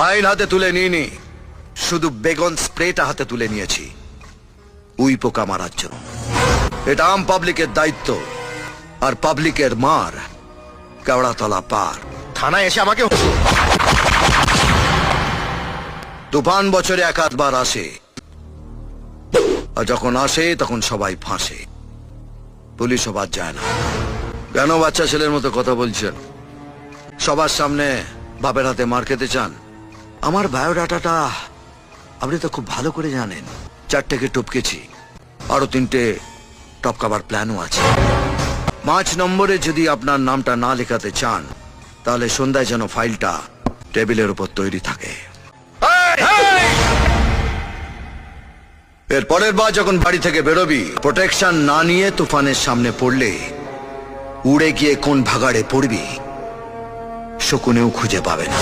আইন হাতে তুলে নিইনি, শুধু বেগুন স্প্রেটা হাতে তুলে নিয়েছি উই পোকা মারার জন্য। এটা আম পাবলিকের দায়িত্ব, আর পাবলিকের মার কেওড়াতলা পার। থানায় এসে আমাকে তুফান বছরে এক আধবার আসে, আর যখন আসে তখন সবাই ফাঁসে, পুলিশও বাদ যায় না। কেন বাচ্চা ছেলের মতো কথা বলছেন? সবার সামনে বাপের হাতে মার খেতে চান? আমার বায়োডাটাটা আপনি তো খুব ভালো করে জানেন। 4টেকে টপকেছি, আরো 3টে টপকাবার প্ল্যানও আছে। 5 নম্বরে যদি আপনার নামটা না লেখাতে চান, তাহলে সন্ধ্যায় যেন ফাইলটা টেবিলের উপর তৈরি থাকে। এর পরের বার যখন বাড়ি থেকে বেরোবি, প্রোটেকশন না নিয়ে তুফানের সামনে পড়লে উড়ে গিয়ে কোন ভাগাড়ে পড়বি শকুনেও খুঁজে পাবে না।